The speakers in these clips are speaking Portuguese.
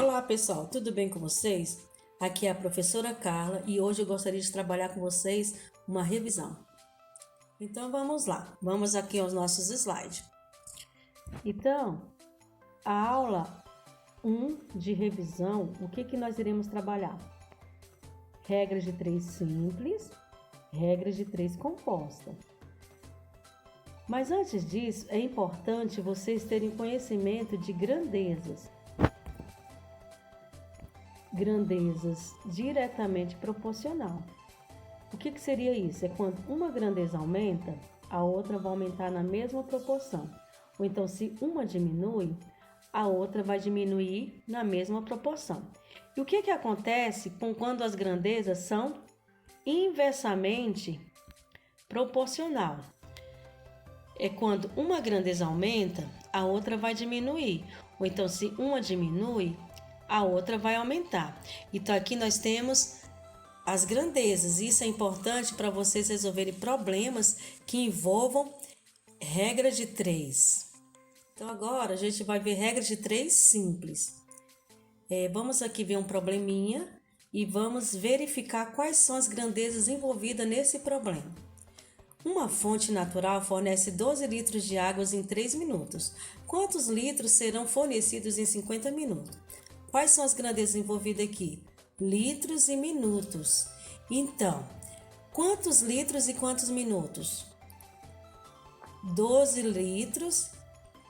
Olá pessoal, tudo bem com vocês? Aqui é a professora Carla e hoje eu gostaria de trabalhar com vocês uma revisão. Então vamos lá, vamos aqui aos nossos slides. Então, a aula 1 de revisão, o que nós iremos trabalhar? Regras de 3 simples, regras de 3 composta. Mas antes disso, é importante vocês terem conhecimento de grandezas. Grandezas diretamente proporcional. O que seria isso? É quando uma grandeza aumenta, a outra vai aumentar na mesma proporção. Ou então, se uma diminui, a outra vai diminuir na mesma proporção. E o que acontece quando as grandezas são inversamente proporcional? É quando uma grandeza aumenta, a outra vai diminuir. Ou então, se uma diminui, a outra vai aumentar. Então, aqui nós temos as grandezas. Isso é importante para vocês resolverem problemas que envolvam regra de 3. Então, agora a gente vai ver regra de 3 simples. Vamos aqui ver um probleminha e vamos verificar quais são as grandezas envolvidas nesse problema. Uma fonte natural fornece 12 litros de água em 3 minutos. Quantos litros serão fornecidos em 50 minutos? Quais são as grandezas envolvidas aqui? Litros e minutos. Então, quantos litros e quantos minutos? 12 litros,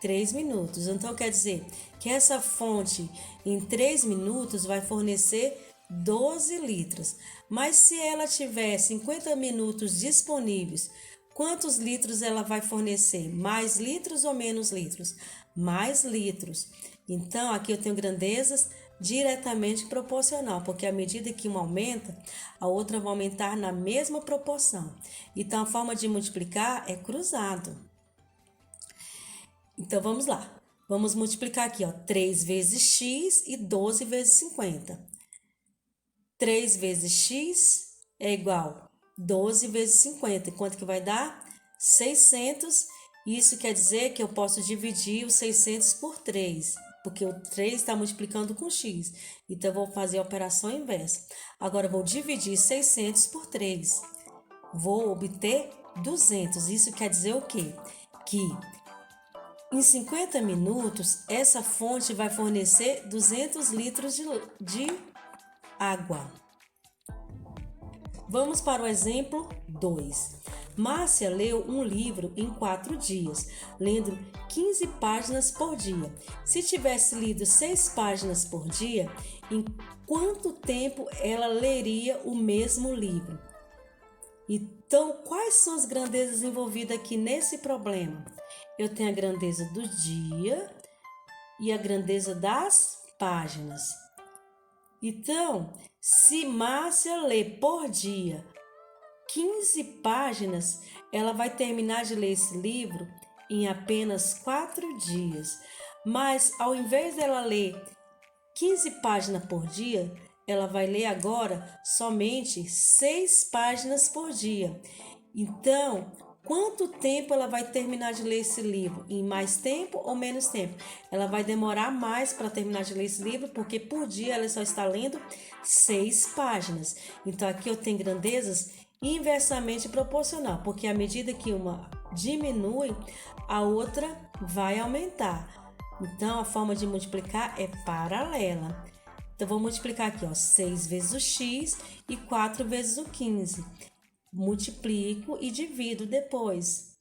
3 minutos. Então, quer dizer que essa fonte em 3 minutos vai fornecer 12 litros. Mas se ela tiver 50 minutos disponíveis, quantos litros ela vai fornecer? Mais litros ou menos litros? Mais litros. Então, aqui eu tenho grandezas diretamente proporcional, porque à medida que uma aumenta, a outra vai aumentar na mesma proporção. Então, a forma de multiplicar é cruzado. Então, vamos lá. Vamos multiplicar aqui, 3 vezes x e 12 vezes 50. 3 vezes x é igual a 12 vezes 50. Quanto que vai dar? 600. Isso quer dizer que eu posso dividir os 600 por 3, porque o 3 está multiplicando com x. Então, eu vou fazer a operação inversa. Agora, eu vou dividir 600 por 3. Vou obter 200. Isso quer dizer o quê? Que em 50 minutos, essa fonte vai fornecer 200 litros de água. Vamos para o exemplo 2. Márcia leu um livro em 4 dias, lendo 15 páginas por dia. Se tivesse lido 6 páginas por dia, em quanto tempo ela leria o mesmo livro? Então, quais são as grandezas envolvidas aqui nesse problema? Eu tenho a grandeza do dia e a grandeza das páginas. Então, se Márcia lê por dia 15 páginas, ela vai terminar de ler esse livro em apenas 4 dias. Mas, ao invés dela ler 15 páginas por dia, ela vai ler agora somente 6 páginas por dia. Então, quanto tempo ela vai terminar de ler esse livro? Em mais tempo ou menos tempo? Ela vai demorar mais para terminar de ler esse livro, porque por dia ela só está lendo 6 páginas. Então, aqui eu tenho grandezas inversamente proporcional, porque à medida que uma diminui, a outra vai aumentar. Então, a forma de multiplicar é paralela. Então, vou multiplicar aqui, 6 vezes o x e 4 vezes o 15. Multiplico e divido depois.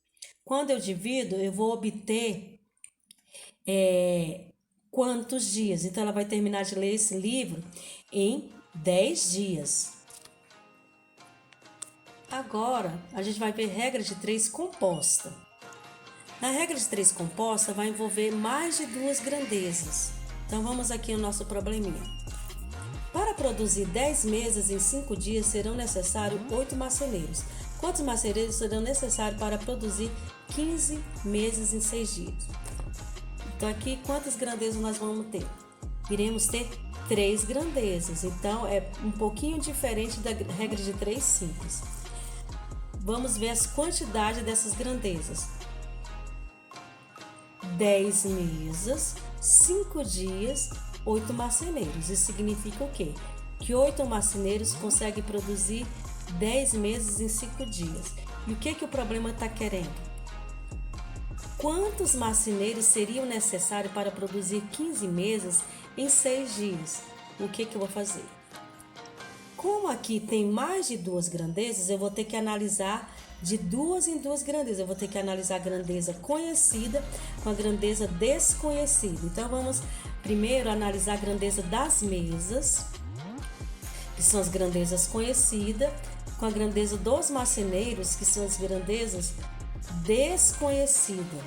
Quando eu divido, eu vou obter quantos dias. Então, ela vai terminar de ler esse livro em 10 dias. Agora, a gente vai ver regra de 3 composta. Na regra de 3 composta, vai envolver mais de 2 grandezas. Então, vamos aqui ao nosso probleminha. Para produzir 10 mesas em 5 dias, serão necessários 8 marceneiros. Quantos marceneiros serão necessários para produzir 15 mesas em 6 dias? Então, aqui, quantas grandezas nós vamos ter? Iremos ter 3 grandezas. Então, é um pouquinho diferente da regra de 3 simples. Vamos ver as quantidades dessas grandezas. 10 mesas, 5 dias, 8 marceneiros. Isso significa o quê? Que 8 marceneiros conseguem produzir 10 meses em 5 dias. E o que o problema está querendo? Quantos marceneiros seriam necessários para produzir 15 meses em 6 dias? O que eu vou fazer? Como aqui tem mais de 2 grandezas, eu vou ter que analisar de 2 em 2 grandezas. Eu vou ter que analisar a grandeza conhecida com a grandeza desconhecida. Então, vamos primeiro analisar a grandeza das mesas, que são as grandezas conhecidas, com a grandeza dos marceneiros, que são as grandezas desconhecidas.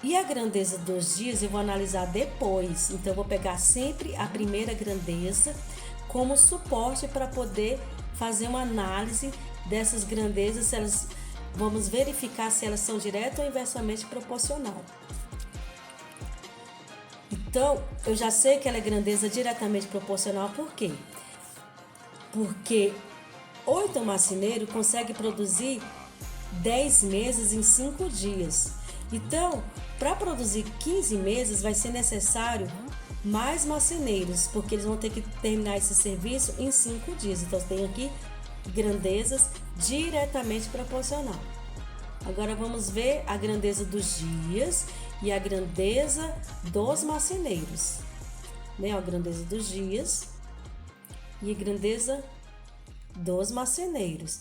E a grandeza dos dias eu vou analisar depois. Então, eu vou pegar sempre a primeira grandeza como suporte para poder fazer uma análise dessas grandezas, se elas, vamos verificar se elas são direta ou inversamente proporcional. Então, eu já sei que ela é grandeza diretamente proporcional, por quê? Porque 8 marceneiros conseguem produzir 10 meses em 5 dias. Então, para produzir 15 meses vai ser necessário mais marceneiros, porque eles vão ter que terminar esse serviço em 5 dias. Então, tem aqui grandezas diretamente proporcional. Agora vamos ver a grandeza dos dias e a grandeza dos marceneiros. Né? A grandeza dos dias e a grandeza dos marceneiros.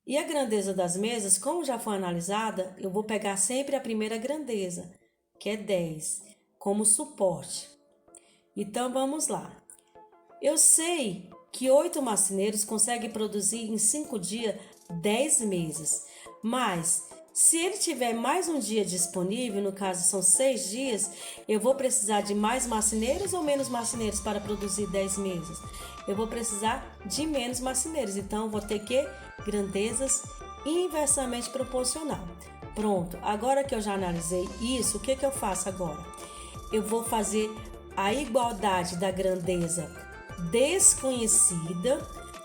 E a grandeza das mesas, como já foi analisada, eu vou pegar sempre a primeira grandeza, que é 10, como suporte. Então, vamos lá. Eu sei que 8 marceneiros conseguem produzir em 5 dias 10 meses, mas se ele tiver mais um dia disponível, no caso são 6 dias, eu vou precisar de mais marceneiros ou menos marceneiros para produzir 10 meses? Eu vou precisar de menos marceneiros, então eu vou ter que grandezas inversamente proporcional. Pronto, agora que eu já analisei isso, o que eu faço agora? Eu vou fazer a igualdade da grandeza desconhecida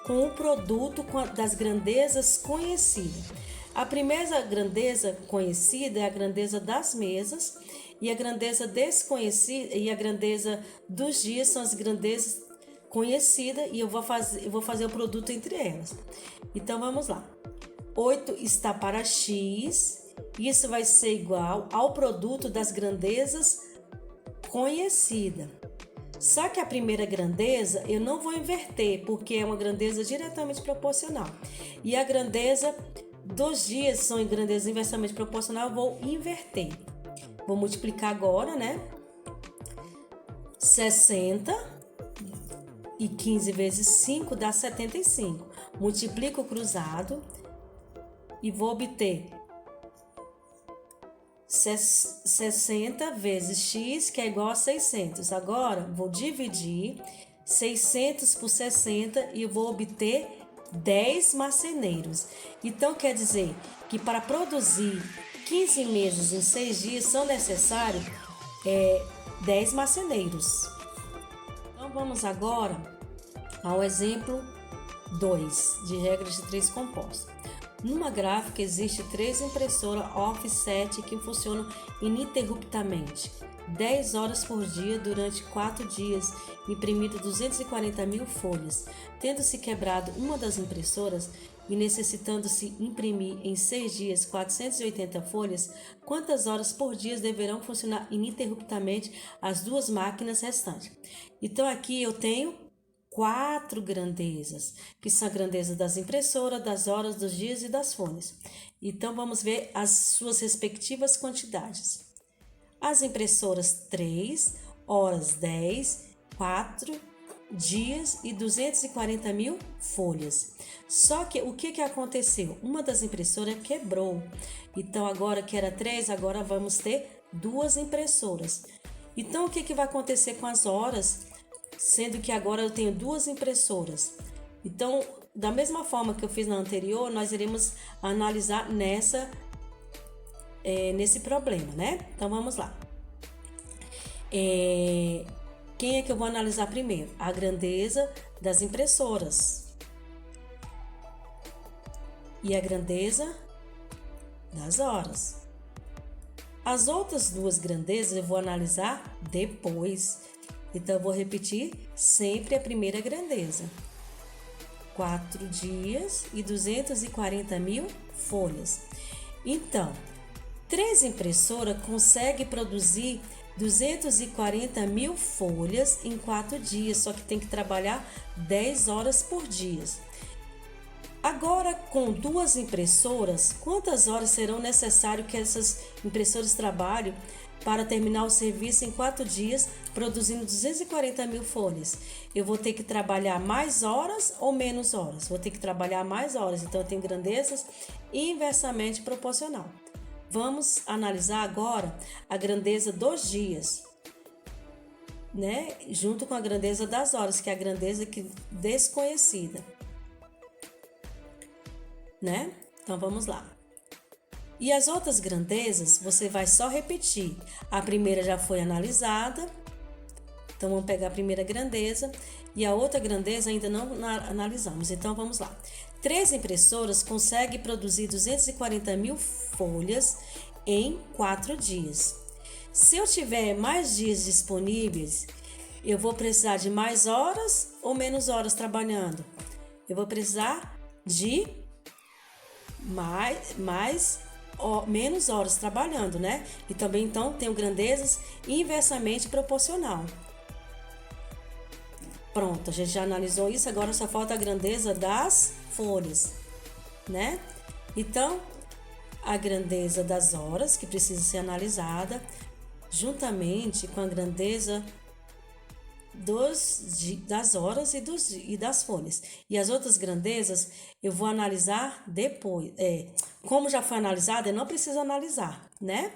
com o produto das grandezas conhecidas. A primeira grandeza conhecida é a grandeza das mesas e a grandeza desconhecida e a grandeza dos dias são as grandezas conhecidas e eu vou fazer o produto entre elas. Então vamos lá. 8 está para x, isso vai ser igual ao produto das grandezas conhecidas. Só que a primeira grandeza eu não vou inverter, porque é uma grandeza diretamente proporcional. E a grandeza dos dias são em grandeza inversamente proporcional, eu vou inverter. Vou multiplicar agora, né? 60 e 15 vezes 5 dá 75. Multiplico o cruzado e vou obter 60 vezes x, que é igual a 600. Agora, vou dividir 600 por 60 e eu vou obter 10 marceneiros. Então, quer dizer que para produzir 15 meses em 6 dias são necessários 10 marceneiros. Então, vamos agora ao exemplo 2 de regras de 3 compostos. Numa gráfica existe 3 impressoras offset que funcionam ininterruptamente, 10 horas por dia durante 4 dias, imprimindo 240.000 folhas. Tendo-se quebrado uma das impressoras e necessitando-se imprimir em 6 dias 480 folhas, quantas horas por dia deverão funcionar ininterruptamente as 2 máquinas restantes? Então aqui eu tenho 4 grandezas, que são a grandeza das impressoras, das horas, dos dias e das folhas. Então, vamos ver as suas respectivas quantidades. As impressoras 3, horas 10, 4 dias e 240.000 folhas. Só que o que aconteceu? Uma das impressoras quebrou. Então, agora que era 3, agora vamos ter 2 impressoras. Então, o que vai acontecer com as horas? Sendo que agora eu tenho 2 impressoras. Então, da mesma forma que eu fiz na anterior, nós iremos analisar nesse problema, né? Então, vamos lá. Quem é que eu vou analisar primeiro? A grandeza das impressoras e a grandeza das horas. As outras 2 grandezas eu vou analisar depois. Então, eu vou repetir sempre a primeira grandeza. 4 dias e 240 mil folhas. Então, 3 impressoras conseguem produzir 240 mil folhas em 4 dias, só que tem que trabalhar 10 horas por dia. Agora, com 2 impressoras, quantas horas serão necessárias que essas impressoras trabalhem para terminar o serviço em 4 dias, produzindo 240 mil folhas? Eu vou ter que trabalhar mais horas ou menos horas? Vou ter que trabalhar mais horas, então eu tenho grandezas inversamente proporcional. Vamos analisar agora a grandeza dos dias, né? Junto com a grandeza das horas, que é a grandeza desconhecida, né? Então vamos lá. E as outras grandezas, você vai só repetir. A primeira já foi analisada, então vamos pegar a primeira grandeza e a outra grandeza ainda não analisamos. Então vamos lá. 3 impressoras conseguem produzir 240 mil folhas em 4 dias. Se eu tiver mais dias disponíveis, eu vou precisar de mais horas ou menos horas trabalhando? Eu vou precisar de menos horas trabalhando, né? E também, então, tenho grandezas inversamente proporcional. Pronto, a gente já analisou isso, agora só falta a grandeza das folhas, né? Então, a grandeza das horas, que precisa ser analisada, juntamente com a grandeza das horas e das folhas. E as outras grandezas eu vou analisar depois. Como já foi analisada, eu não preciso analisar, né?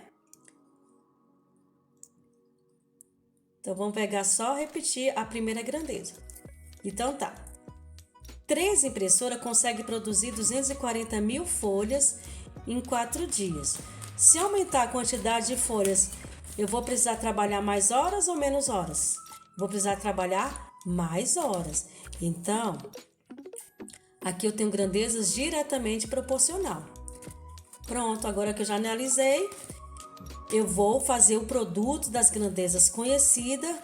Então, vamos pegar só repetir a primeira grandeza. Então, tá. 3 impressoras conseguem produzir 240 mil folhas em 4 dias. Se aumentar a quantidade de folhas, eu vou precisar trabalhar mais horas ou menos horas? Vou precisar trabalhar mais horas. Então, aqui eu tenho grandezas diretamente proporcional. Pronto, agora que eu já analisei, eu vou fazer o produto das grandezas conhecidas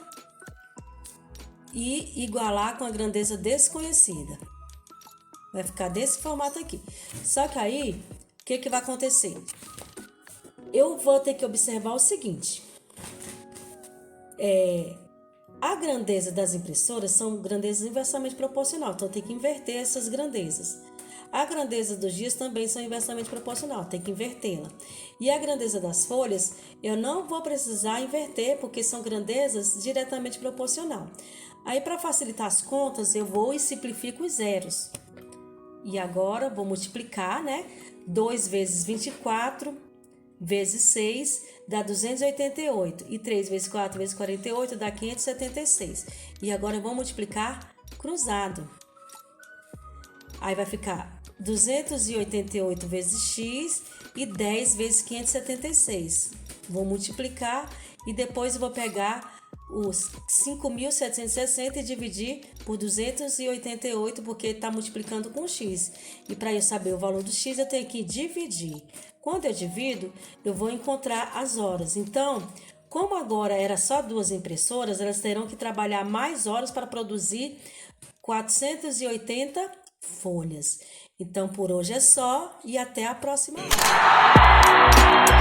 e igualar com a grandeza desconhecida. Vai ficar desse formato aqui. Só que aí, o que vai acontecer? Eu vou ter que observar o seguinte. A grandeza das impressoras são grandezas inversamente proporcional, então tem que inverter essas grandezas. A grandeza dos dias também são inversamente proporcional, tem que invertê-la. E a grandeza das folhas, eu não vou precisar inverter, porque são grandezas diretamente proporcional. Aí, para facilitar as contas, eu vou e simplifico os zeros. E agora, vou multiplicar, né? 2 vezes 24 vezes 6 dá 288. E 3 vezes 4 vezes 48 dá 576. E agora eu vou multiplicar cruzado. Aí vai ficar 288 vezes x e 10 vezes 576. Vou multiplicar e depois eu vou pegar os 5.760 e dividir por 288, porque está multiplicando com x. E para eu saber o valor do x, eu tenho que dividir. Quando eu divido, eu vou encontrar as horas. Então, como agora era só 2 impressoras, elas terão que trabalhar mais horas para produzir 480 folhas. Então, por hoje é só e até a próxima aula.